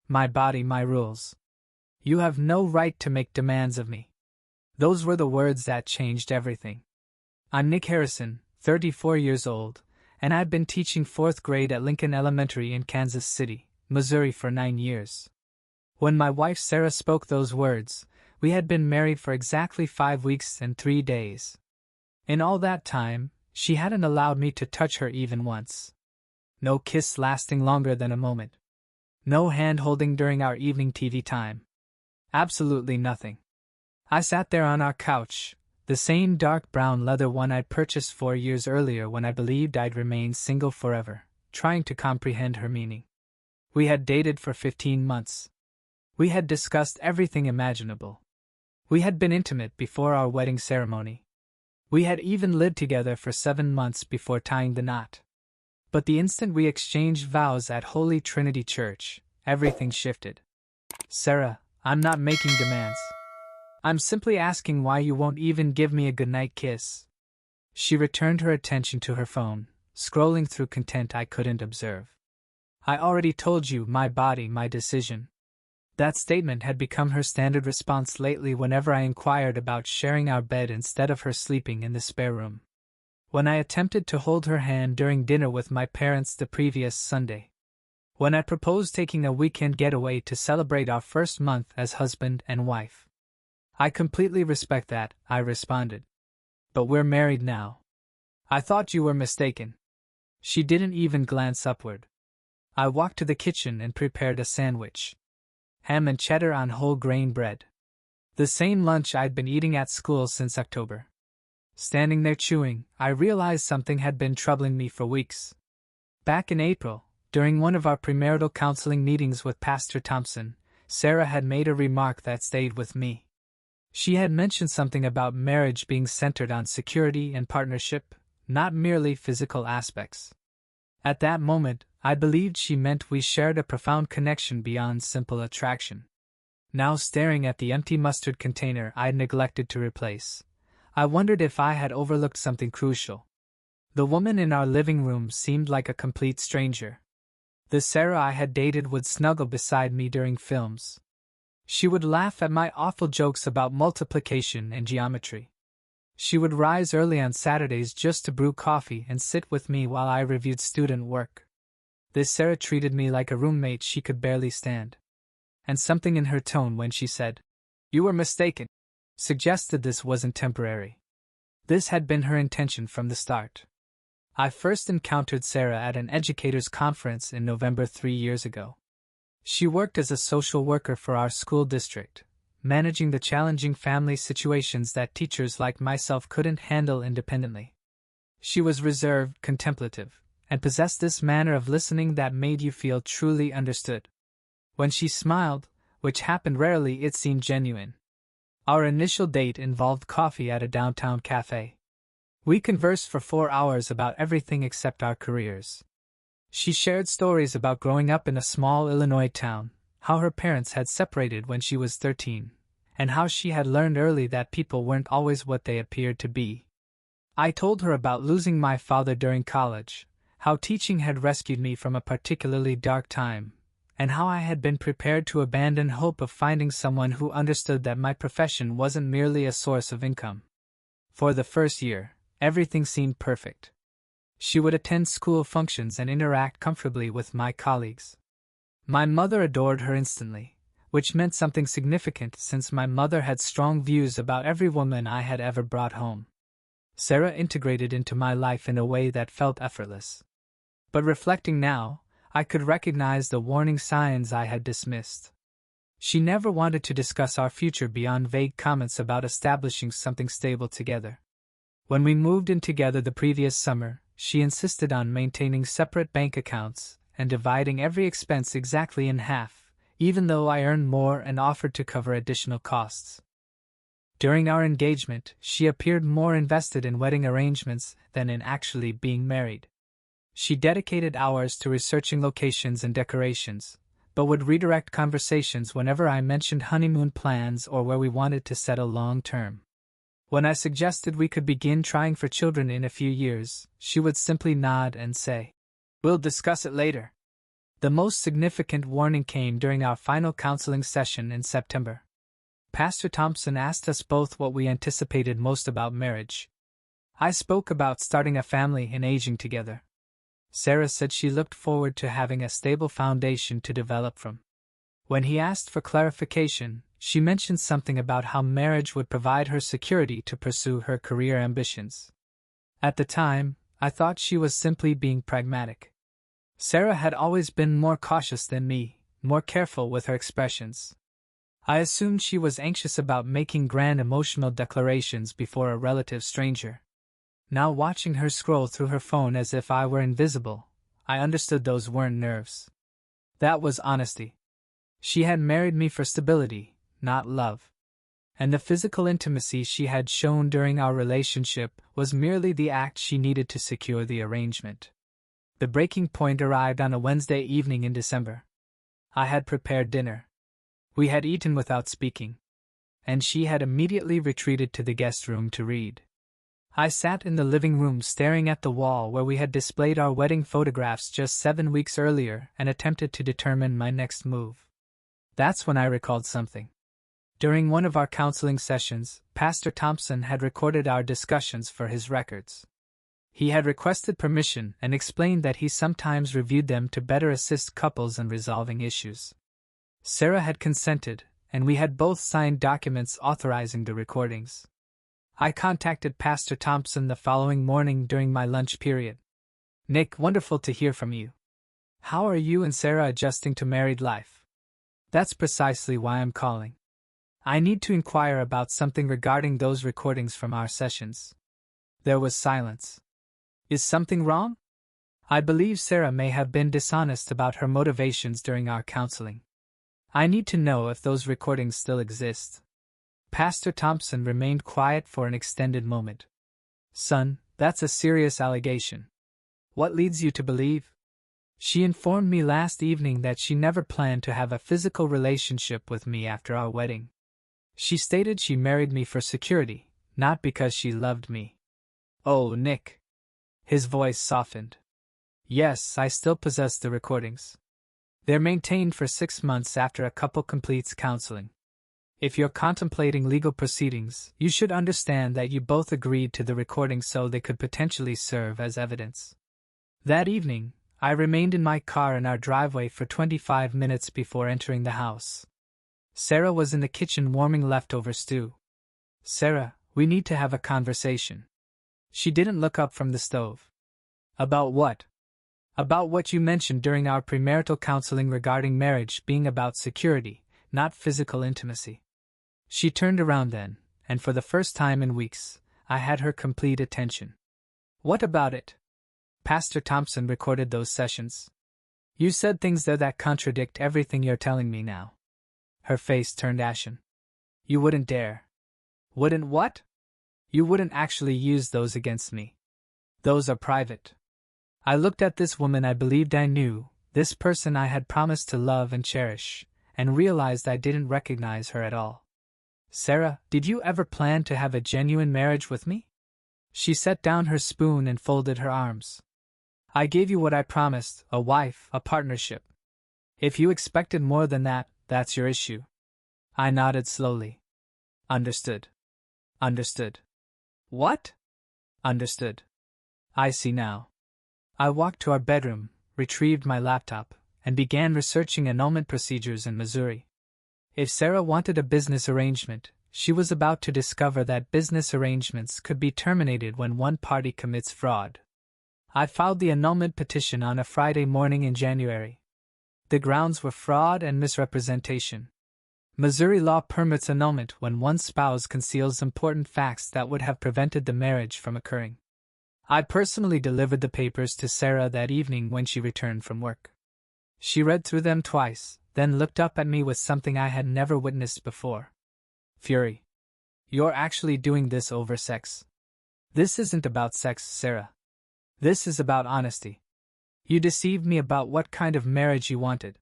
My body, my rules. You have no right to make demands of me. Those were the words that changed everything. I'm Nick Harrison, 34 years old, and I'd been teaching 4th grade at Lincoln Elementary in Kansas City, Missouri for 9 years. When my wife Sarah spoke those words, we had been married for exactly 5 weeks and 3 days. In all that time, she hadn't allowed me to touch her even once. No kiss lasting longer than a moment. No hand-holding during our evening TV time. Absolutely nothing. I sat there on our couch, the same dark brown leather one I'd purchased 4 years earlier when I believed I'd remain single forever, trying to comprehend her meaning. We had dated for 15 months. We had discussed everything imaginable. We had been intimate before our wedding ceremony. We had even lived together for 7 months before tying the knot. But the instant we exchanged vows at Holy Trinity Church, everything shifted. Sarah, I'm not making demands. I'm simply asking why you won't even give me a goodnight kiss. She returned her attention to her phone, scrolling through content I couldn't observe. I already told you, my body, my decision. That statement had become her standard response lately whenever I inquired about sharing our bed instead of her sleeping in the spare room. When I attempted to hold her hand during dinner with my parents the previous Sunday. When I proposed taking a weekend getaway to celebrate our first month as husband and wife. I completely respect that, I responded. But we're married now. I thought you were mistaken. She didn't even glance upward. I walked to the kitchen and prepared a sandwich. Ham and cheddar on whole grain bread. The same lunch I'd been eating at school since October. Standing there chewing, I realized something had been troubling me for weeks. Back in April, during one of our premarital counseling meetings with Pastor Thompson, Sarah had made a remark that stayed with me. She had mentioned something about marriage being centered on security and partnership, not merely physical aspects. At that moment, I believed she meant we shared a profound connection beyond simple attraction. Now staring at the empty mustard container I'd neglected to replace, I wondered if I had overlooked something crucial. The woman in our living room seemed like a complete stranger. The Sarah I had dated would snuggle beside me during films. She would laugh at my awful jokes about multiplication and geometry. She would rise early on Saturdays just to brew coffee and sit with me while I reviewed student work. This Sarah treated me like a roommate she could barely stand. And something in her tone when she said, "You were mistaken," suggested this wasn't temporary. This had been her intention from the start. I first encountered Sarah at an educators' conference in November 3 years ago. She worked as a social worker for our school district, managing the challenging family situations that teachers like myself couldn't handle independently. She was reserved, contemplative, and possessed this manner of listening that made you feel truly understood. When she smiled, which happened rarely, it seemed genuine. Our initial date involved coffee at a downtown cafe. We conversed for 4 hours about everything except our careers. She shared stories about growing up in a small Illinois town, how her parents had separated when she was 13, and how she had learned early that people weren't always what they appeared to be. I told her about losing my father during college, how teaching had rescued me from a particularly dark time, and how I had been prepared to abandon hope of finding someone who understood that my profession wasn't merely a source of income. For the first year, everything seemed perfect. She would attend school functions and interact comfortably with my colleagues. My mother adored her instantly, which meant something significant since my mother had strong views about every woman I had ever brought home. Sarah integrated into my life in a way that felt effortless. But reflecting now, I could recognize the warning signs I had dismissed. She never wanted to discuss our future beyond vague comments about establishing something stable together. When we moved in together the previous summer, she insisted on maintaining separate bank accounts and dividing every expense exactly in half, even though I earned more and offered to cover additional costs. During our engagement, she appeared more invested in wedding arrangements than in actually being married. She dedicated hours to researching locations and decorations, but would redirect conversations whenever I mentioned honeymoon plans or where we wanted to settle long-term. When I suggested we could begin trying for children in a few years, she would simply nod and say, "We'll discuss it later." The most significant warning came during our final counseling session in September. Pastor Thompson asked us both what we anticipated most about marriage. I spoke about starting a family and aging together. Sarah said she looked forward to having a stable foundation to develop from. When he asked for clarification, she mentioned something about how marriage would provide her security to pursue her career ambitions. At the time, I thought she was simply being pragmatic. Sarah had always been more cautious than me, more careful with her expressions. I assumed she was anxious about making grand emotional declarations before a relative stranger. Now watching her scroll through her phone as if I were invisible, I understood those weren't nerves. That was honesty. She had married me for stability, not love. And the physical intimacy she had shown during our relationship was merely the act she needed to secure the arrangement. The breaking point arrived on a Wednesday evening in December. I had prepared dinner. We had eaten without speaking, and she had immediately retreated to the guest room to read. I sat in the living room staring at the wall where we had displayed our wedding photographs just 7 weeks earlier and attempted to determine my next move. That's when I recalled something. During one of our counseling sessions, Pastor Thompson had recorded our discussions for his records. He had requested permission and explained that he sometimes reviewed them to better assist couples in resolving issues. Sarah had consented, and we had both signed documents authorizing the recordings. I contacted Pastor Thompson the following morning during my lunch period. "Nick, wonderful to hear from you. How are you and Sarah adjusting to married life?" "That's precisely why I'm calling. I need to inquire about something regarding those recordings from our sessions." There was silence. "Is something wrong?" "I believe Sarah may have been dishonest about her motivations during our counseling. I need to know if those recordings still exist." Pastor Thompson remained quiet for an extended moment. "Son, that's a serious allegation. What leads you to believe?" "She informed me last evening that she never planned to have a physical relationship with me after our wedding. She stated she married me for security, not because she loved me." "Oh, Nick." His voice softened. "Yes, I still possess the recordings. They're maintained for 6 months after a couple completes counseling. If you're contemplating legal proceedings, you should understand that you both agreed to the recordings so they could potentially serve as evidence." That evening, I remained in my car in our driveway for 25 minutes before entering the house. Sarah was in the kitchen warming leftover stew. "Sarah, we need to have a conversation." She didn't look up from the stove. "About what?" "About what you mentioned during our premarital counseling regarding marriage being about security, not physical intimacy." She turned around then, and for the first time in weeks, I had her complete attention. "What about it?" "Pastor Thompson recorded those sessions. You said things there that contradict everything you're telling me now." Her face turned ashen. "You wouldn't dare." "Wouldn't what?" "You wouldn't actually use those against me. Those are private." I looked at this woman I believed I knew, this person I had promised to love and cherish, and realized I didn't recognize her at all. "Sarah, did you ever plan to have a genuine marriage with me?" She set down her spoon and folded her arms. "I gave you what I promised, a wife, a partnership. If you expected more than that, that's your issue." I nodded slowly. "Understood. Understood." "What?" "Understood. I see now." I walked to our bedroom, retrieved my laptop, and began researching annulment procedures in Missouri. If Sarah wanted a business arrangement, she was about to discover that business arrangements could be terminated when one party commits fraud. I filed the annulment petition on a Friday morning in January. The grounds were fraud and misrepresentation. Missouri law permits annulment when one spouse conceals important facts that would have prevented the marriage from occurring. I personally delivered the papers to Sarah that evening when she returned from work. She read through them twice, then looked up at me with something I had never witnessed before. Fury. "You're actually doing this over sex." "This isn't about sex, Sarah. This is about honesty. You deceived me about what kind of marriage you wanted."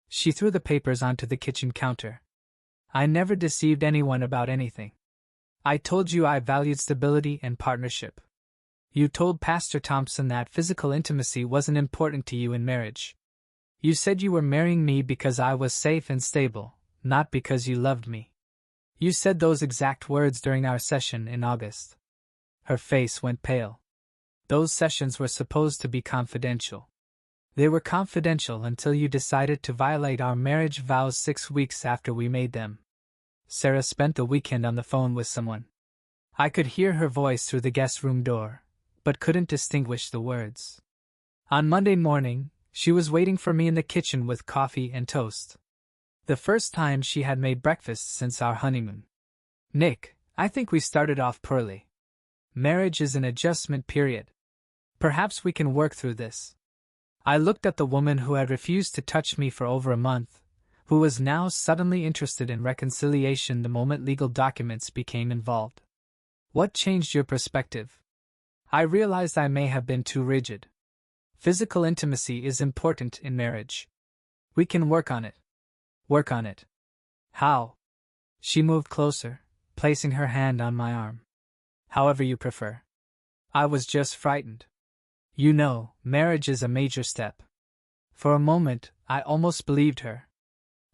She threw the papers onto the kitchen counter. "I never deceived anyone about anything. I told you I valued stability and partnership. You told Pastor Thompson that physical intimacy wasn't important to you in marriage. You said you were marrying me because I was safe and stable, not because you loved me. You said those exact words during our session in August. Her face went pale. Those sessions were supposed to be confidential. They were confidential until you decided to violate our marriage vows 6 weeks after we made them. Sarah spent the weekend on the phone with someone. I could hear her voice through the guest room door, but couldn't distinguish the words. On Monday morning, she was waiting for me in the kitchen with coffee and toast. The first time she had made breakfast since our honeymoon. Nick, I think we started off poorly. Marriage is an adjustment period. Perhaps we can work through this. I looked at the woman who had refused to touch me for over a month, who was now suddenly interested in reconciliation the moment legal documents became involved. What changed your perspective? I realized I may have been too rigid. Physical intimacy is important in marriage. We can work on it. Work on it. How? She moved closer, placing her hand on my arm. However you prefer. I was just frightened. You know, marriage is a major step. For a moment, I almost believed her.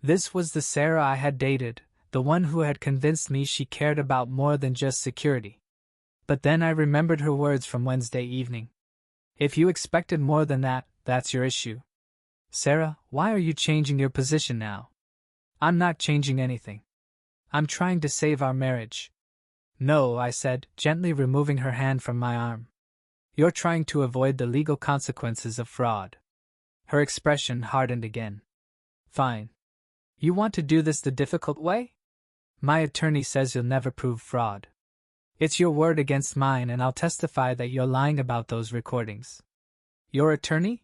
This was the Sarah I had dated, the one who had convinced me she cared about more than just security. But then I remembered her words from Wednesday evening. If you expected more than that, that's your issue. Sarah, why are you changing your position now? I'm not changing anything. I'm trying to save our marriage. No, I said, gently removing her hand from my arm. You're trying to avoid the legal consequences of fraud. Her expression hardened again. Fine. You want to do this the difficult way? My attorney says you'll never prove fraud. It's your word against mine, and I'll testify that you're lying about those recordings. Your attorney?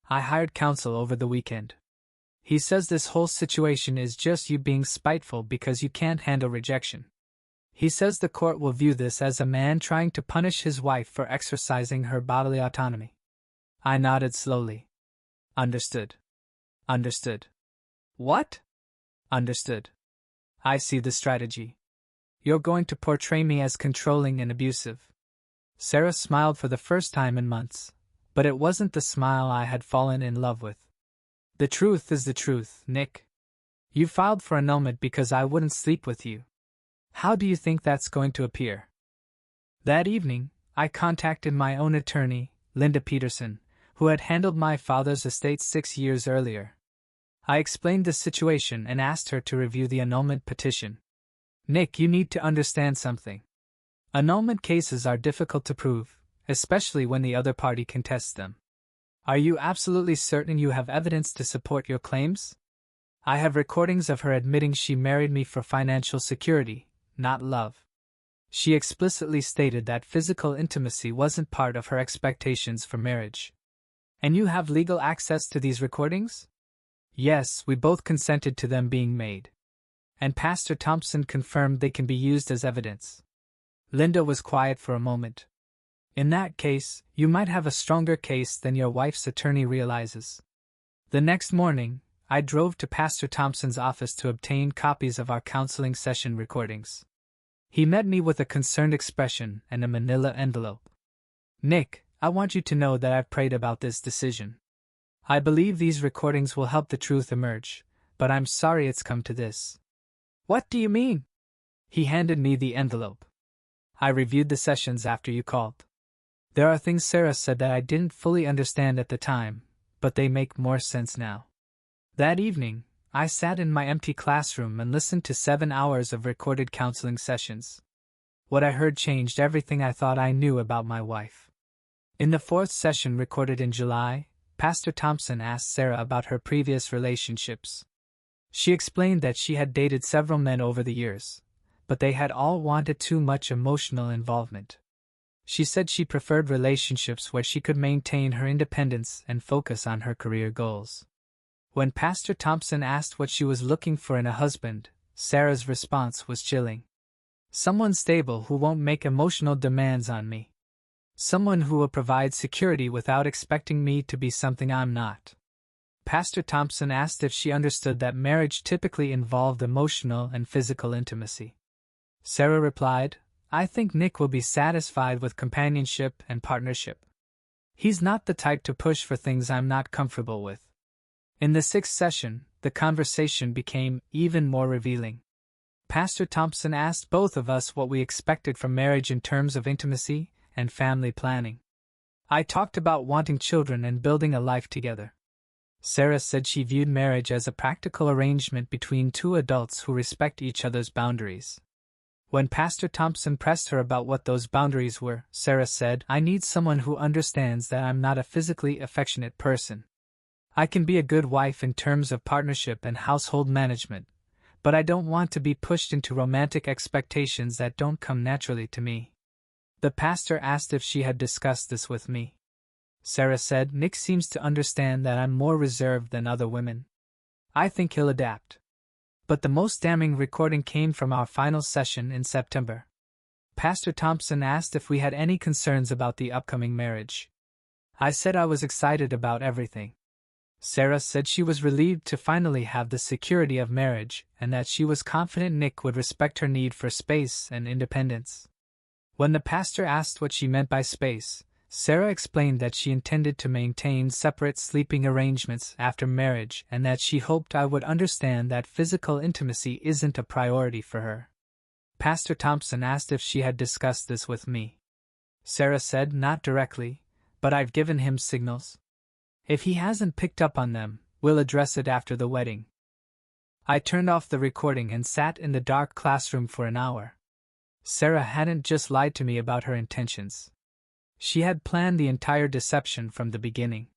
I hired counsel over the weekend. He says this whole situation is just you being spiteful because you can't handle rejection. He says the court will view this as a man trying to punish his wife for exercising her bodily autonomy. I nodded slowly. Understood. Understood. What? Understood. I see the strategy. You're going to portray me as controlling and abusive. Sarah smiled for the first time in months, but it wasn't the smile I had fallen in love with. The truth is the truth, Nick. You filed for annulment because I wouldn't sleep with you. How do you think that's going to appear? That evening, I contacted my own attorney, Linda Peterson, who had handled my father's estate 6 years earlier. I explained the situation and asked her to review the annulment petition. Nick, you need to understand something. Annulment cases are difficult to prove, especially when the other party contests them. Are you absolutely certain you have evidence to support your claims? I have recordings of her admitting she married me for financial security, not love. She explicitly stated that physical intimacy wasn't part of her expectations for marriage. And you have legal access to these recordings? Yes, we both consented to them being made. And Pastor Thompson confirmed they can be used as evidence. Linda was quiet for a moment. In that case, you might have a stronger case than your wife's attorney realizes. The next morning, I drove to Pastor Thompson's office to obtain copies of our counseling session recordings. He met me with a concerned expression and a manila envelope. Nick, I want you to know that I've prayed about this decision. I believe these recordings will help the truth emerge, but I'm sorry it's come to this. What do you mean? He handed me the envelope. I reviewed the sessions after you called. There are things Sarah said that I didn't fully understand at the time, but they make more sense now. That evening, I sat in my empty classroom and listened to 7 hours of recorded counseling sessions. What I heard changed everything I thought I knew about my wife. In the 4th session recorded in July, Pastor Thompson asked Sarah about her previous relationships. She explained that she had dated several men over the years, but they had all wanted too much emotional involvement. She said she preferred relationships where she could maintain her independence and focus on her career goals. When Pastor Thompson asked what she was looking for in a husband, Sarah's response was chilling. Someone stable who won't make emotional demands on me. Someone who will provide security without expecting me to be something I'm not. Pastor Thompson asked if she understood that marriage typically involved emotional and physical intimacy. Sarah replied, I think Nick will be satisfied with companionship and partnership. He's not the type to push for things I'm not comfortable with. In the sixth session, the conversation became even more revealing. Pastor Thompson asked both of us what we expected from marriage in terms of intimacy and family planning. I talked about wanting children and building a life together. Sarah said she viewed marriage as a practical arrangement between two adults who respect each other's boundaries. When Pastor Thompson pressed her about what those boundaries were, Sarah said, "I need someone who understands that I'm not a physically affectionate person. I can be a good wife in terms of partnership and household management, but I don't want to be pushed into romantic expectations that don't come naturally to me." The pastor asked if she had discussed this with me. Sarah said, "Nick seems to understand that I'm more reserved than other women. I think he'll adapt." But the most damning recording came from our final session in September. Pastor Thompson asked if we had any concerns about the upcoming marriage. I said I was excited about everything. Sarah said she was relieved to finally have the security of marriage and that she was confident Nick would respect her need for space and independence. When the pastor asked what she meant by space, Sarah explained that she intended to maintain separate sleeping arrangements after marriage and that she hoped I would understand that physical intimacy isn't a priority for her. Pastor Thompson asked if she had discussed this with me. Sarah said, "Not directly, but I've given him signals. If he hasn't picked up on them, we'll address it after the wedding." I turned off the recording and sat in the dark classroom for an hour. Sarah hadn't just lied to me about her intentions. She had planned the entire deception from the beginning.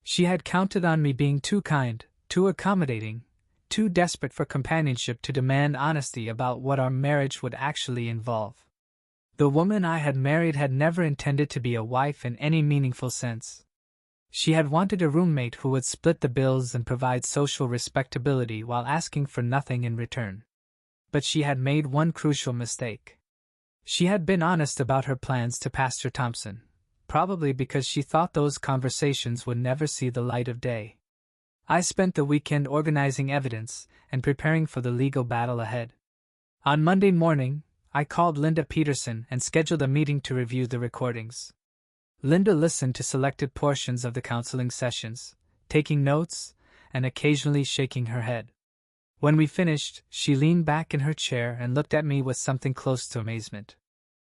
She had counted on me being too kind, too accommodating, too desperate for companionship to demand honesty about what our marriage would actually involve. The woman I had married had never intended to be a wife in any meaningful sense. She had wanted a roommate who would split the bills and provide social respectability while asking for nothing in return. But she had made one crucial mistake. She had been honest about her plans to Pastor Thompson, probably because she thought those conversations would never see the light of day. I spent the weekend organizing evidence and preparing for the legal battle ahead. On Monday morning, I called Linda Peterson and scheduled a meeting to review the recordings. Linda listened to selected portions of the counseling sessions, taking notes and occasionally shaking her head. When we finished, she leaned back in her chair and looked at me with something close to amazement.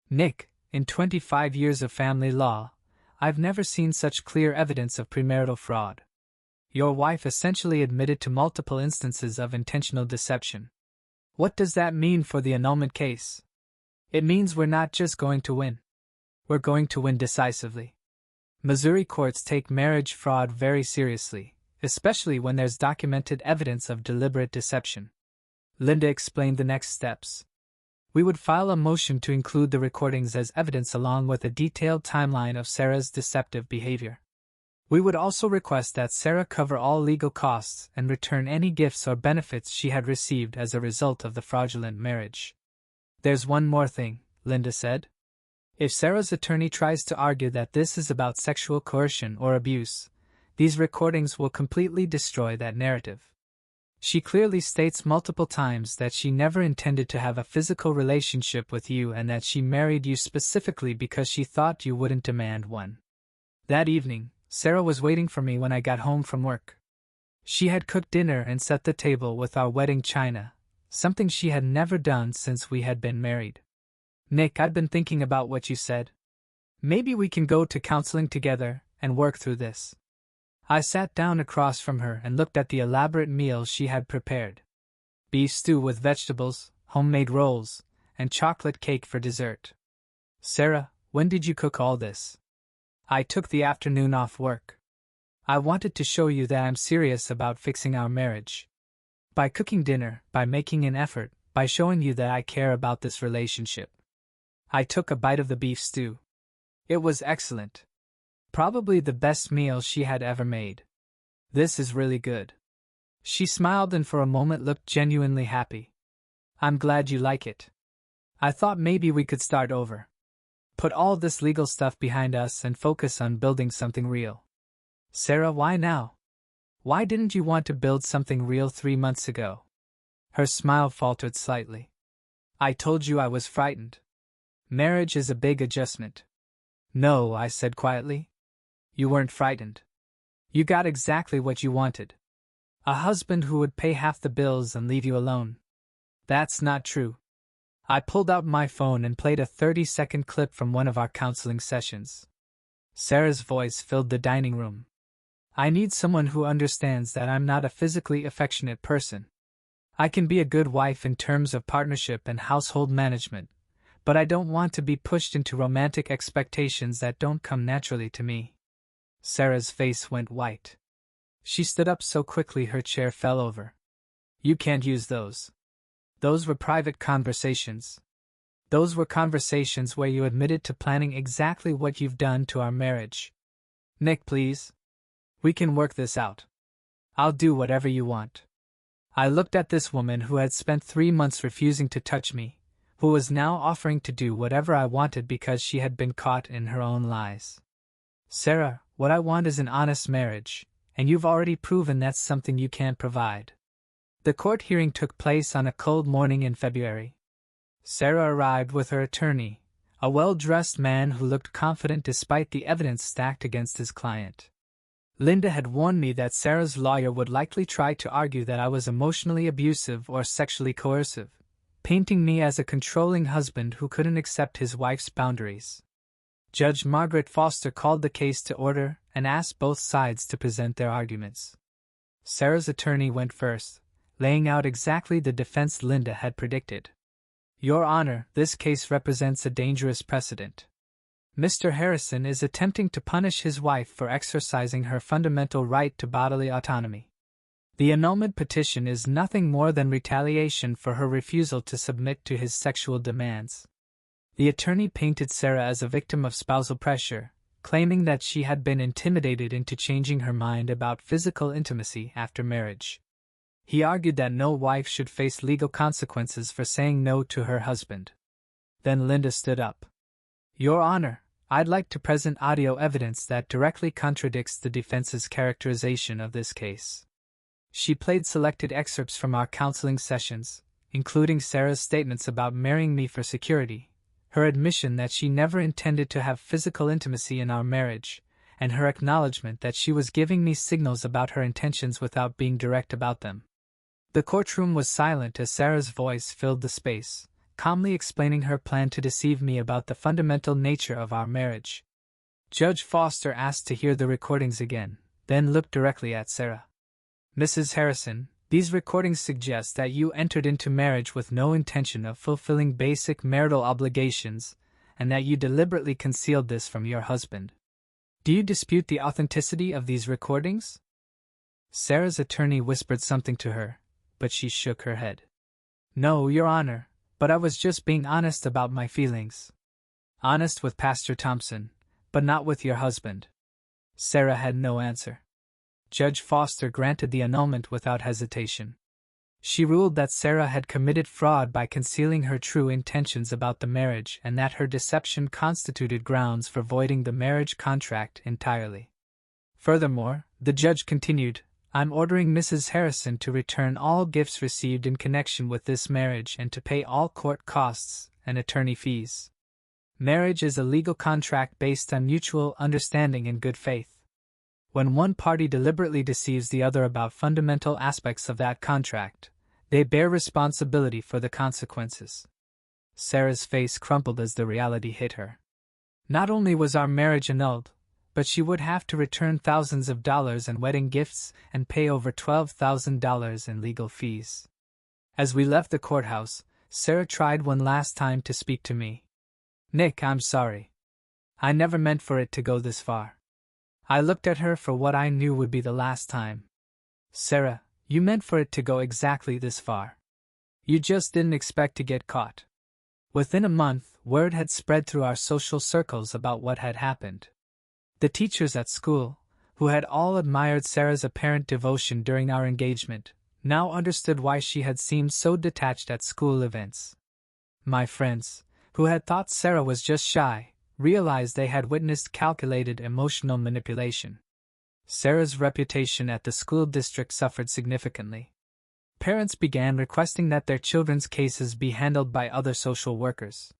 "Nick, in 25 years of family law, I've never seen such clear evidence of premarital fraud. Your wife essentially admitted to multiple instances of intentional deception. What does that mean for the annulment case? It means we're not just going to win. We're going to win decisively. Missouri courts take marriage fraud very seriously, especially when there's documented evidence of deliberate deception." Linda explained the next steps. We would file a motion to include the recordings as evidence along with a detailed timeline of Sarah's deceptive behavior. We would also request that Sarah cover all legal costs and return any gifts or benefits she had received as a result of the fraudulent marriage. "There's one more thing," Linda said. "If Sarah's attorney tries to argue that this is about sexual coercion or abuse, these recordings will completely destroy that narrative. She clearly states multiple times that she never intended to have a physical relationship with you and that she married you specifically because she thought you wouldn't demand one." That evening, Sarah was waiting for me when I got home from work. She had cooked dinner and set the table with our wedding china, something she had never done since we had been married. "Nick, I've been thinking about what you said. Maybe we can go to counseling together and work through this." I sat down across from her and looked at the elaborate meal she had prepared. Beef stew with vegetables, homemade rolls, and chocolate cake for dessert. "Sarah, when did you cook all this?" "I took the afternoon off work. I wanted to show you that I'm serious about fixing our marriage. By cooking dinner, by making an effort, by showing you that I care about this relationship." I took a bite of the beef stew. It was excellent. Probably the best meal she had ever made. "This is really good." She smiled and for a moment looked genuinely happy. "I'm glad you like it. I thought maybe we could start over. Put all this legal stuff behind us and focus on building something real." "Sarah, why now? Why didn't you want to build something real 3 months ago?" Her smile faltered slightly. "I told you I was frightened. Marriage is a big adjustment." "No," I said quietly. "You weren't frightened. You got exactly what you wanted. A husband who would pay half the bills and leave you alone. That's not true. I pulled out my phone and played a 30-second clip from one of our counseling sessions. Sarah's voice filled the dining room. I need someone who understands that I'm not a physically affectionate person. I can be a good wife in terms of partnership and household management, but I don't want to be pushed into romantic expectations that don't come naturally to me. Sarah's face went white. She stood up so quickly her chair fell over. You can't use those. Those were private conversations. Those were conversations where you admitted to planning exactly what you've done to our marriage. Nick, please. We can work this out. I'll do whatever you want. I looked at this woman who had spent 3 months refusing to touch me, who was now offering to do whatever I wanted because she had been caught in her own lies. Sarah, what I want is an honest marriage, and you've already proven that's something you can't provide. The court hearing took place on a cold morning in February. Sarah arrived with her attorney, a well-dressed man who looked confident despite the evidence stacked against his client. Linda had warned me that Sarah's lawyer would likely try to argue that I was emotionally abusive or sexually coercive, painting me as a controlling husband who couldn't accept his wife's boundaries. Judge Margaret Foster called the case to order and asked both sides to present their arguments. Sarah's attorney went first, laying out exactly the defense Linda had predicted. Your Honor, this case represents a dangerous precedent. Mr. Harrison is attempting to punish his wife for exercising her fundamental right to bodily autonomy. The annulment petition is nothing more than retaliation for her refusal to submit to his sexual demands. The attorney painted Sarah as a victim of spousal pressure, claiming that she had been intimidated into changing her mind about physical intimacy after marriage. He argued that no wife should face legal consequences for saying no to her husband. Then Linda stood up. Your Honor, I'd like to present audio evidence that directly contradicts the defense's characterization of this case. She played selected excerpts from our counseling sessions, including Sarah's statements about marrying me for security, her admission that she never intended to have physical intimacy in our marriage, and her acknowledgement that she was giving me signals about her intentions without being direct about them. The courtroom was silent as Sarah's voice filled the space, calmly explaining her plan to deceive me about the fundamental nature of our marriage. Judge Foster asked to hear the recordings again, then looked directly at Sarah. Mrs. Harrison, these recordings suggest that you entered into marriage with no intention of fulfilling basic marital obligations, and that you deliberately concealed this from your husband. Do you dispute the authenticity of these recordings? Sarah's attorney whispered something to her, but she shook her head. No, Your Honor, but I was just being honest about my feelings. Honest with Pastor Thompson, but not with your husband. Sarah had no answer. Judge Foster granted the annulment without hesitation. She ruled that Sarah had committed fraud by concealing her true intentions about the marriage and that her deception constituted grounds for voiding the marriage contract entirely. Furthermore, the judge continued, I'm ordering Mrs. Harrison to return all gifts received in connection with this marriage and to pay all court costs and attorney fees. Marriage is a legal contract based on mutual understanding and good faith. When one party deliberately deceives the other about fundamental aspects of that contract, they bear responsibility for the consequences. Sarah's face crumpled as the reality hit her. Not only was our marriage annulled, but she would have to return thousands of dollars in wedding gifts and pay over $12,000 in legal fees. As we left the courthouse, Sarah tried one last time to speak to me. Nick, I'm sorry. I never meant for it to go this far. I looked at her for what I knew would be the last time. Sarah, you meant for it to go exactly this far. You just didn't expect to get caught. Within a month, word had spread through our social circles about what had happened. The teachers at school, who had all admired Sarah's apparent devotion during our engagement, now understood why she had seemed so detached at school events. My friends, who had thought Sarah was just shy, realized they had witnessed calculated emotional manipulation. Sarah's reputation at the school district suffered significantly. Parents began requesting that their children's cases be handled by other social workers.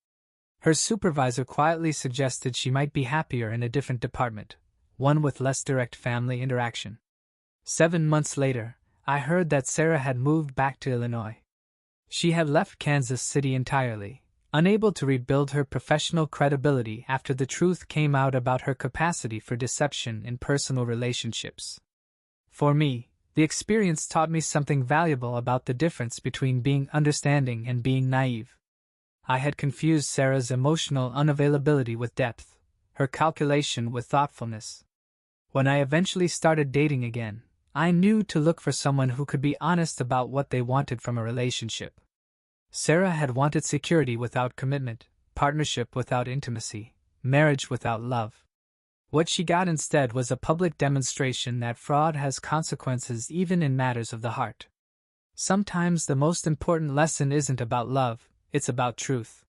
Her supervisor quietly suggested she might be happier in a different department, one with less direct family interaction. 7 months later, I heard that Sarah had moved back to Illinois. She had left Kansas City entirely, unable to rebuild her professional credibility after the truth came out about her capacity for deception in personal relationships. For me, the experience taught me something valuable about the difference between being understanding and being naive. I had confused Sarah's emotional unavailability with depth, her calculation with thoughtfulness. When I eventually started dating again, I knew to look for someone who could be honest about what they wanted from a relationship. Sarah had wanted security without commitment, partnership without intimacy, marriage without love. What she got instead was a public demonstration that fraud has consequences even in matters of the heart. Sometimes the most important lesson isn't about love, it's about truth.